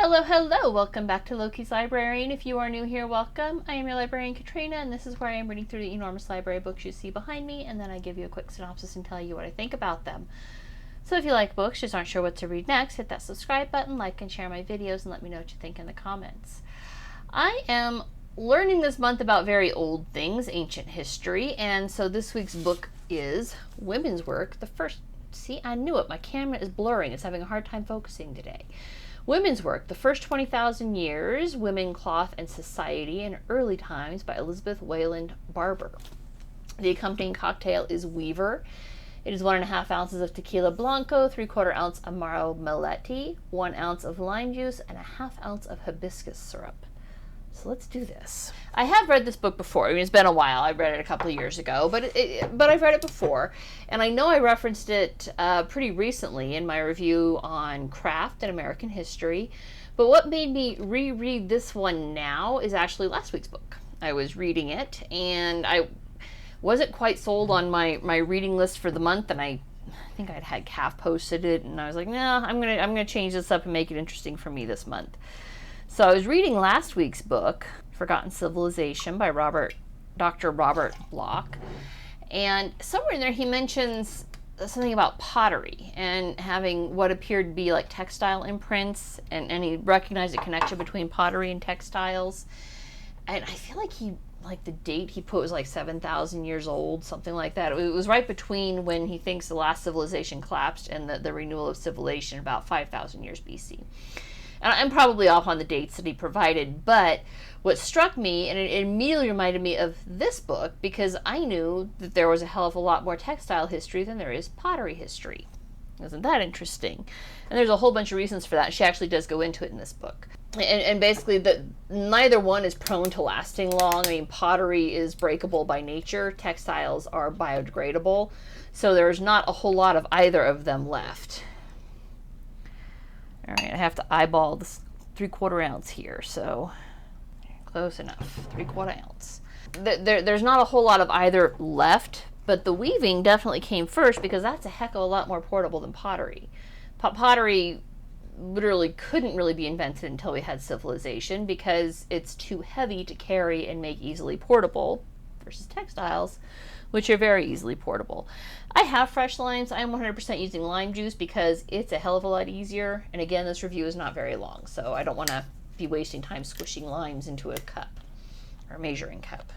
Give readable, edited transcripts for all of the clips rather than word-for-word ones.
Hello, hello! Welcome back to Loki's Library, and if you are new here, welcome. I am your librarian, Katrina, and this is where I am reading through the enormous library of books you see behind me, and then I give you a quick synopsis and tell you what I think about them. So if you like books, just aren't sure what to read next, hit that subscribe button, like and share my videos, and let me know what you think in the comments. I am learning this month about very old things, ancient history, and so this week's book is Women's Work, the first... See, I knew it. My camera is blurring. It's having a hard time focusing today. Women's Work, The First 20,000 Years, Women, Cloth, and Society in Early Times by Elizabeth Wayland Barber. The accompanying cocktail is Weaver. It is 1.5 ounces of Tequila Blanco, 3/4 ounce Amaro Meletti, 1 ounce of lime juice, and 1/2 ounce of Hibiscus Syrup. So let's do this. I have read this book before. I mean, it's been a while. I read it a couple of years ago, but I've read it before. And I know I referenced it pretty recently in my review on craft and American history. But what made me reread this one now is actually last week's book. I was reading it, and I wasn't quite sold on my reading list for the month, and I think I'd had Calf posted it, and I was like, no, I'm gonna change this up and make it interesting for me this month. So I was reading last week's book, Forgotten Civilization by Dr. Robert Bloch, and somewhere in there he mentions something about pottery and having what appeared to be like textile imprints, and he recognized a connection between pottery and textiles. And I feel like the date he put was like 7,000 years old, something like that. It was right between when he thinks the last civilization collapsed and the renewal of civilization, about 5,000 years BC. And I'm probably off on the dates that he provided, but what struck me, and it immediately reminded me of this book, because I knew that there was a hell of a lot more textile history than there is pottery history. Isn't that interesting? And there's a whole bunch of reasons for that. She actually does go into it in this book. And basically, neither one is prone to lasting long. I mean, pottery is breakable by nature. Textiles are biodegradable. So there's not a whole lot of either of them left. All right, I have to eyeball this 3/4 ounce here, so close enough, 3/4 ounce. There's not a whole lot of either left, but the weaving definitely came first because that's a heck of a lot more portable than pottery. Pottery literally couldn't really be invented until we had civilization because it's too heavy to carry and make easily portable versus textiles, which are very easily portable. I have fresh limes. I'm 100% using lime juice because it's a hell of a lot easier. And again, this review is not very long, so I don't want to be wasting time squishing limes into a cup or measuring cup.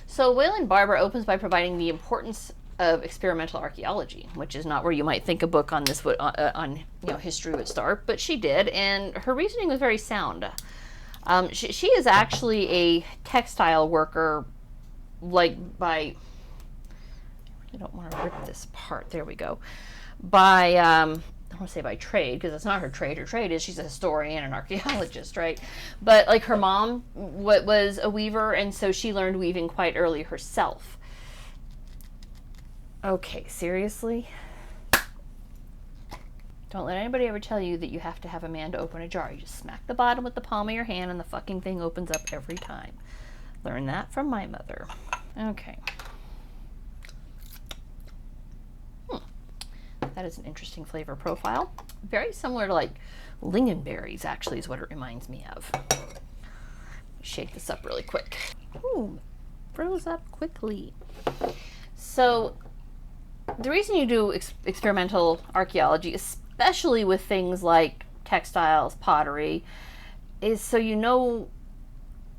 So Wayland Barber opens by providing the importance of experimental archaeology, which is not where you might think a book on this on history would start, but she did, and her reasoning was very sound. She is actually a textile worker, like by, I don't want to rip this apart. There we go. By, I don't want to say by trade, because it's not her trade. Her trade is she's a historian and archaeologist, right? But like her mom was a weaver, and so she learned weaving quite early herself. Okay, seriously? Don't let anybody ever tell you that you have to have a man to open a jar. You just smack the bottom with the palm of your hand and the fucking thing opens up every time. Learn that from my mother. Okay. That is an interesting flavor profile. Very similar to like lingonberries, actually, is what it reminds me of. Shake this up really quick. Ooh, froze up quickly. So the reason you do experimental archaeology, especially with things like textiles, pottery, is so you know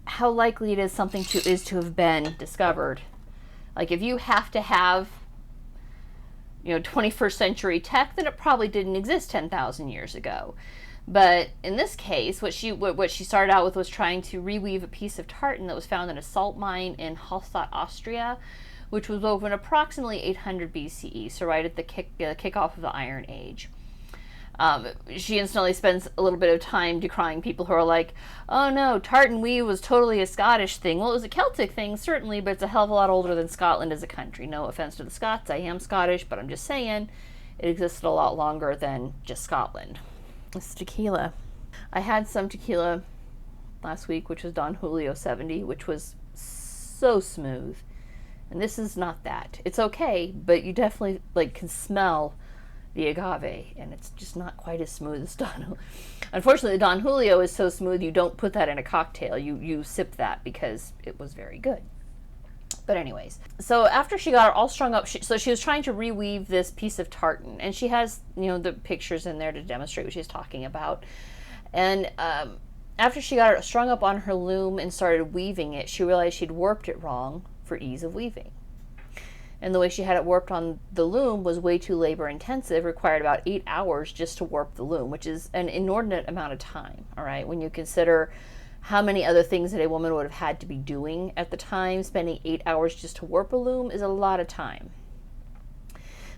how likely it is something is to have been discovered. Like if you have to have 21st century tech, then it probably didn't exist 10,000 years ago. But in this case, what she started out with was trying to reweave a piece of tartan that was found in a salt mine in Hallstatt, Austria, which was woven approximately 800 BCE, so right at the kickoff of the Iron Age. She instantly spends a little bit of time decrying people who are like, oh no, tartan weave was totally a Scottish thing. Well, it was a Celtic thing, certainly, but it's a hell of a lot older than Scotland as a country. No offense to the Scots, I am Scottish, but I'm just saying it existed a lot longer than just Scotland. This is tequila. I had some tequila last week, which was Don Julio 70, which was so smooth. And this is not that. It's okay, but you definitely can smell the agave, and it's just not quite as smooth as Don. Unfortunately, the Don Julio is so smooth you don't put that in a cocktail. You sip that because it was very good. But anyways, so after she got it all strung up, so she was trying to reweave this piece of tartan, and she has, the pictures in there to demonstrate what she's talking about. And after she got it strung up on her loom and started weaving it, she realized she'd warped it wrong for ease of weaving. And the way she had it warped on the loom was way too labor intensive, required about 8 hours just to warp the loom, which is an inordinate amount of time, all right? When you consider how many other things that a woman would have had to be doing at the time, spending 8 hours just to warp a loom is a lot of time.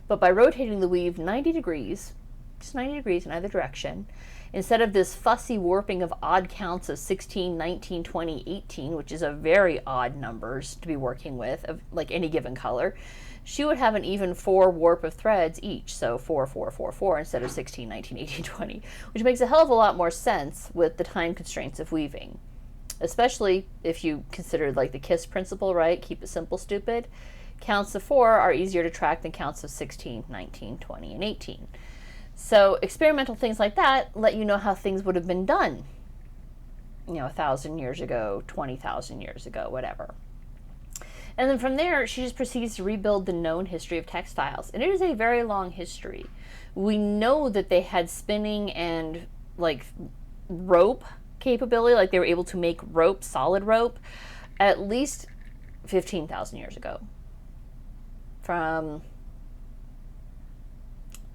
But by rotating the weave 90 degrees, just 90 degrees in either direction, instead of this fussy warping of odd counts of 16, 19, 20, 18, which is a very odd numbers to be working with, of like any given color, she would have an even 4 warp of threads each, so 4, 4, 4, 4 instead of 16, 19, 18, 20, which makes a hell of a lot more sense with the time constraints of weaving, especially if you consider like the KISS principle, right? Keep it simple, stupid. Counts of 4 are easier to track than counts of 16, 19, 20, and 18. So experimental things like that let you know how things would have been done, 1,000 years ago, 20,000 years ago, whatever. And then from there, she just proceeds to rebuild the known history of textiles. And it is a very long history. We know that they had spinning and like rope capability, like they were able to make rope, solid rope, at least 15,000 years ago.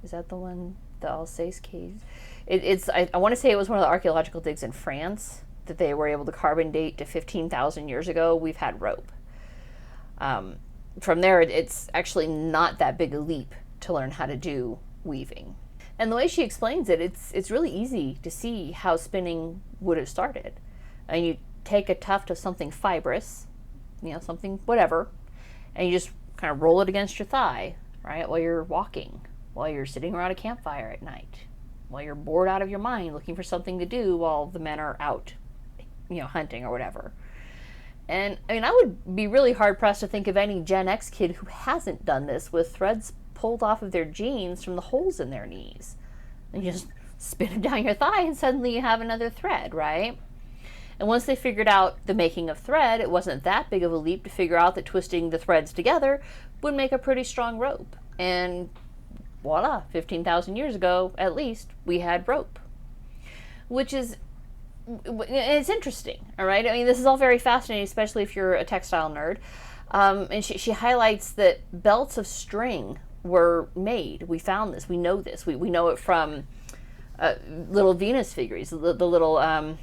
Is that the one, the Alsace caves? I want to say it was one of the archaeological digs in France that they were able to carbon date to 15,000 years ago. We've had rope. From there, it's actually not that big a leap to learn how to do weaving. And the way she explains it, it's really easy to see how spinning would have started. And you take a tuft of something fibrous, something whatever, and you just kind of roll it against your thigh, right, while you're walking, while you're sitting around a campfire at night, while you're bored out of your mind looking for something to do while the men are out, hunting or whatever. And I would be really hard pressed to think of any Gen X kid who hasn't done this with threads pulled off of their jeans from the holes in their knees. And you just spin it down your thigh and suddenly you have another thread, right? And once they figured out the making of thread, it wasn't that big of a leap to figure out that twisting the threads together would make a pretty strong rope. And voila, 15,000 years ago, at least, we had rope. Which is, it's interesting, all right? This is all very fascinating, especially if you're a textile nerd. And she highlights that belts of string were made. We found this. We know this. We know it from little Venus figures, the little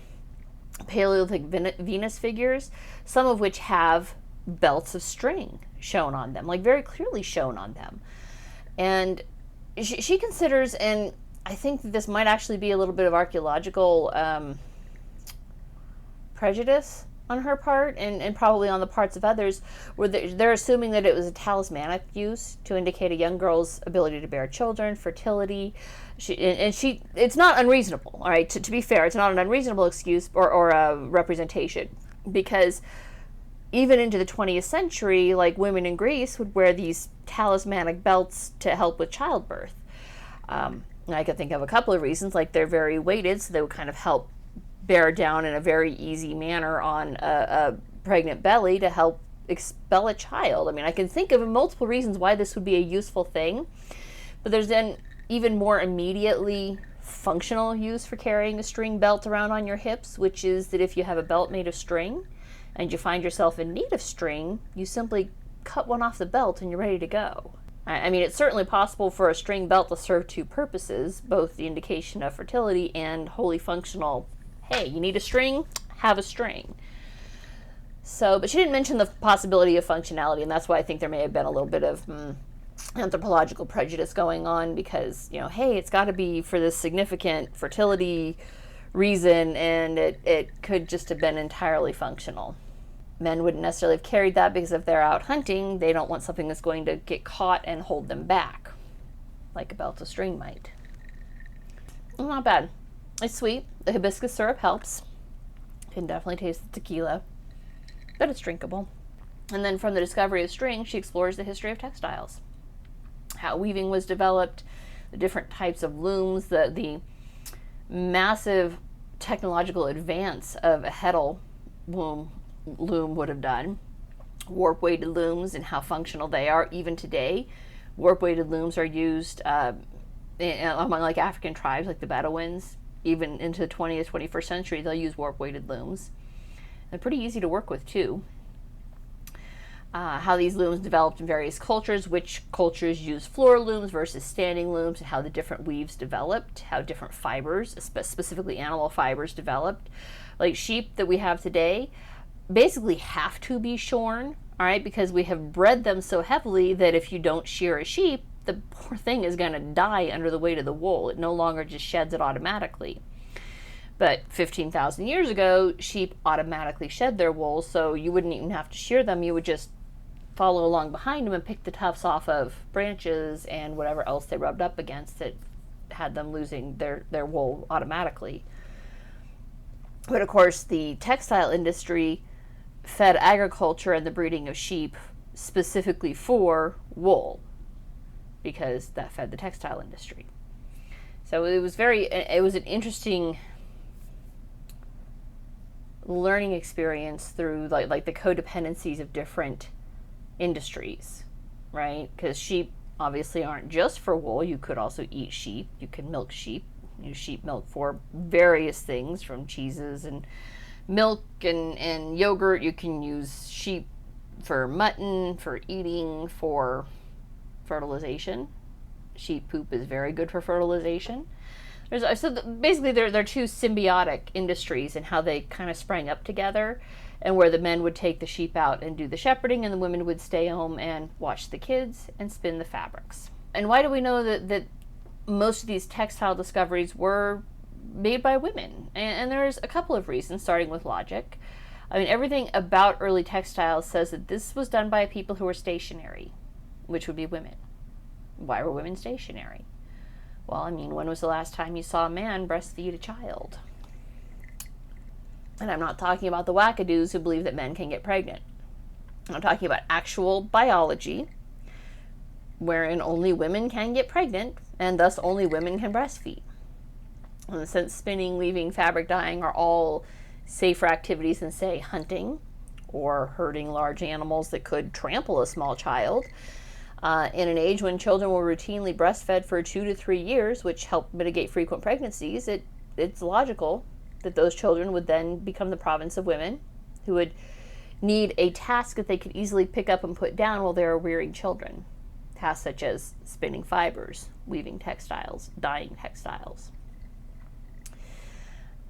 Paleolithic Venus figures, some of which have belts of string shown on them, like very clearly shown on them. And she considers, and I think that this might actually be a little bit of archaeological prejudice on her part, and probably on the parts of others, where they're assuming that it was a talismanic use to indicate a young girl's ability to bear children, fertility. It's not unreasonable, all right? To be fair, it's not an unreasonable excuse or a representation, because even into the 20th century, like women in Greece would wear these talismanic belts to help with childbirth. I could think of a couple of reasons, like they're very weighted, so they would kind of help bear down in a very easy manner on a pregnant belly to help expel a child. I can think of multiple reasons why this would be a useful thing, but there's then even more immediately functional use for carrying a string belt around on your hips, which is that if you have a belt made of string and you find yourself in need of string, you simply cut one off the belt and you're ready to go. It's certainly possible for a string belt to serve two purposes, both the indication of fertility and wholly functional, hey, you need a string? Have a string. So, but she didn't mention the possibility of functionality, and that's why I think there may have been a little bit of anthropological prejudice going on, because, hey, it's got to be for this significant fertility reason, and it could just have been entirely functional. Men wouldn't necessarily have carried that because if they're out hunting, they don't want something that's going to get caught and hold them back, like a belt of string might. Not bad. It's sweet. The hibiscus syrup helps. You can definitely taste the tequila, but it's drinkable. And then from the discovery of string, she explores the history of textiles, how weaving was developed, the different types of looms, the massive technological advance of a heddle loom would have done, warp-weighted looms and how functional they are even today. Warp-weighted looms are used among like African tribes, like the Bedouins. Even into the 20th, 21st century, they'll use warp-weighted looms. They're pretty easy to work with too. How these looms developed in various cultures, which cultures use floor looms versus standing looms, and how the different weaves developed, how different fibers, specifically animal fibers, developed. Like sheep that we have today basically have to be shorn, all right, because we have bred them so heavily that if you don't shear a sheep, the poor thing is going to die under the weight of the wool. It no longer just sheds it automatically. But 15,000 years ago, sheep automatically shed their wool, so you wouldn't even have to shear them. You would just follow along behind them and pick the tufts off of branches and whatever else they rubbed up against that had them losing their wool automatically. But of course, the textile industry fed agriculture and the breeding of sheep specifically for wool, because that fed the textile industry. So it was an interesting learning experience through like the codependencies of different industries, right? Because sheep obviously aren't just for wool. You could also eat sheep. You can milk sheep. Use sheep milk for various things, from cheeses and milk and yogurt. You can use sheep for mutton, for eating, for fertilization. Sheep poop is very good for fertilization. Basically they're two symbiotic industries and how they kind of sprang up together, and where the men would take the sheep out and do the shepherding and the women would stay home and watch the kids and spin the fabrics. And why do we know that most of these textile discoveries were made by women? And there's a couple of reasons, starting with logic. I mean, everything about early textiles says that this was done by people who were stationary, which would be women. Why were women stationary? Well, I mean, when was the last time you saw a man breastfeed a child? And I'm not talking about the wackadoos who believe that men can get pregnant. I'm talking about actual biology, wherein only women can get pregnant, and thus only women can breastfeed. And since spinning, weaving, fabric dyeing are all safer activities than, say, hunting or herding large animals that could trample a small child, in an age when children were routinely breastfed for 2 to 3 years, which helped mitigate frequent pregnancies, it's logical that those children would then become the province of women, who would need a task that they could easily pick up and put down while they were rearing children. Tasks such as spinning fibers, weaving textiles, dyeing textiles.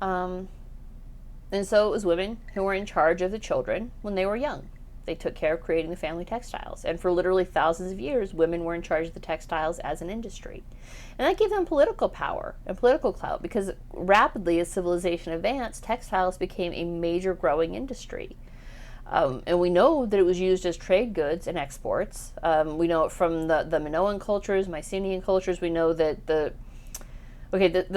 And so it was women who were in charge of the children when they were young. They took care of creating the family textiles. And for literally thousands of years, women were in charge of the textiles as an industry. And that gave them political power and political clout, because rapidly as civilization advanced, textiles became a major growing industry. And we know that it was used as trade goods and exports. We know it from the Minoan cultures, Mycenaean cultures. We know that the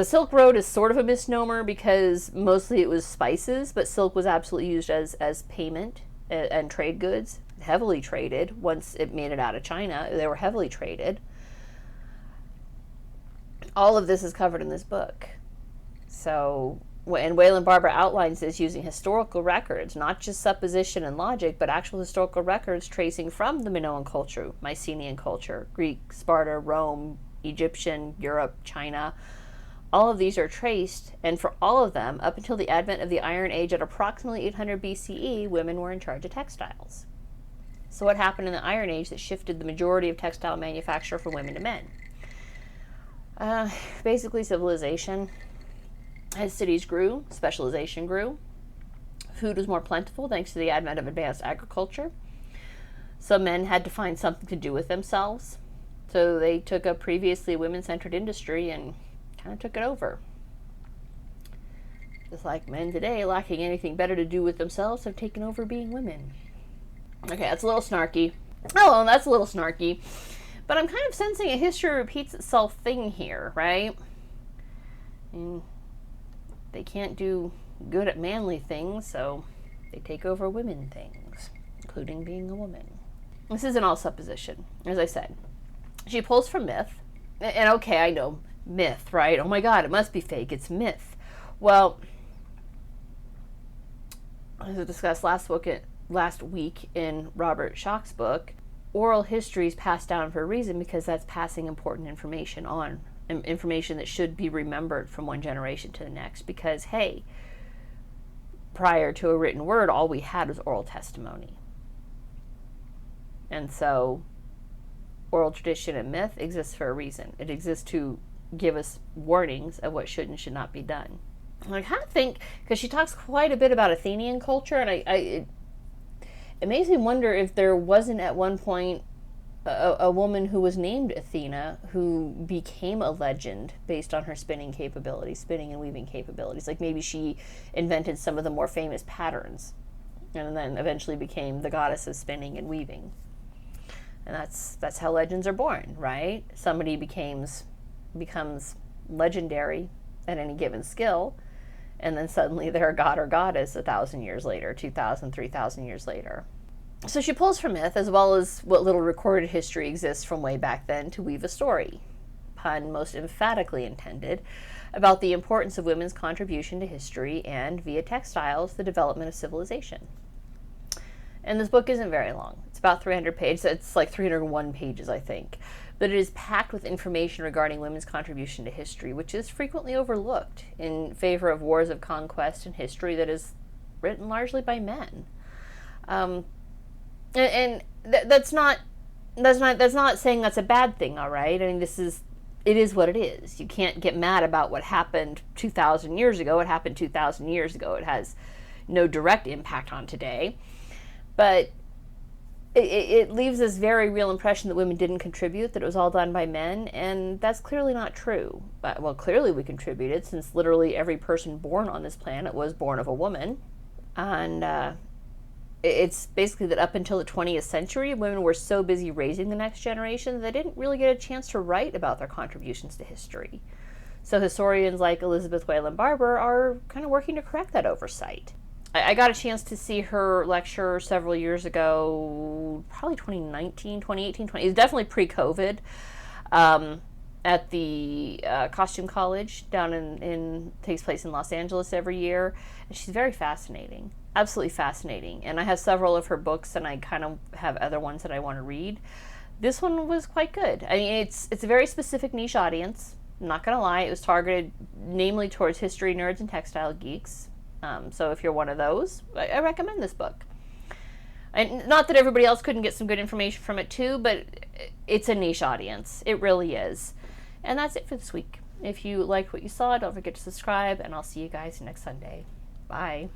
Silk Road is sort of a misnomer, because mostly it was spices, but silk was absolutely used as payment and trade goods, heavily traded. Once it made it out of China, they were heavily traded. All of this is covered in this book. So, and Wayland Barber outlines this using historical records, not just supposition and logic, but actual historical records tracing from the Minoan culture, Mycenaean culture, Greek, Sparta, Rome, Egyptian, Europe, China. All of these are traced, and for all of them, up until the advent of the Iron Age at approximately 800 BCE, women were in charge of textiles. So what happened in the Iron Age that shifted the majority of textile manufacture from women to men? Basically civilization. As cities grew, specialization grew. Food was more plentiful thanks to the advent of advanced agriculture. Some men had to find something to do with themselves, so they took a previously women-centered industry and kind of took it over. Just like men today, lacking anything better to do with themselves, have taken over being women. Okay, that's a little snarky. Oh, well, that's a little snarky. But I'm kind of sensing a history repeats itself thing here, right? And they can't do good at manly things, so they take over women things, including being a woman. This isn't all supposition, as I said. She pulls from myth, And okay, I know, myth, right? Oh my God, it must be fake. It's myth. Well, as I discussed last week in Robert Schoch's book, oral history is passed down for a reason, because that's passing important information on, information that should be remembered from one generation to the next. Because, hey, prior to a written word, all we had was oral testimony. And so oral tradition and myth exists for a reason. It exists to give us warnings of what should and should not be done. And I kind of think, because she talks quite a bit about Athenian culture, and it makes me wonder if there wasn't at one point a woman who was named Athena who became a legend based on her spinning and weaving capabilities. Like maybe she invented some of the more famous patterns and then eventually became the goddess of spinning and weaving. And that's how legends are born, right? Somebody becomes legendary at any given skill, and then suddenly they're a god or goddess 1,000 years later, 2,000, 3,000 years later. So she pulls from myth, as well as what little recorded history exists from way back then, to weave a story, pun most emphatically intended, about the importance of women's contribution to history and, via textiles, the development of civilization. And this book isn't very long. It's about 300 pages. It's like 301 pages, I think. But it is packed with information regarding women's contribution to history, which is frequently overlooked in favor of wars of conquest and history that is written largely by men. That's not saying that's a bad thing, all right? I mean, it is what it is. You can't get mad about what happened 2,000 years ago. It happened 2,000 years ago. It has no direct impact on today. But it leaves this very real impression that women didn't contribute, that it was all done by men, and that's clearly not true. But, well, clearly we contributed, since literally every person born on this planet was born of a woman. And it's basically that up until the 20th century, women were so busy raising the next generation that they didn't really get a chance to write about their contributions to history. So historians like Elizabeth Whalen Barber are kind of working to correct that oversight. I got a chance to see her lecture several years ago, probably 2019, 2018, it was definitely pre-COVID, at the Costume College down takes place in Los Angeles every year. And she's very fascinating, absolutely fascinating. And I have several of her books, and I kind of have other ones that I want to read. This one was quite good. I mean, it's a very specific niche audience. I'm not going to lie. It was targeted namely towards history nerds and textile geeks. So if you're one of those, I recommend this book. And not that everybody else couldn't get some good information from it too, but it's a niche audience. It really is. And that's it for this week. If you liked what you saw, don't forget to subscribe, and I'll see you guys next Sunday. Bye.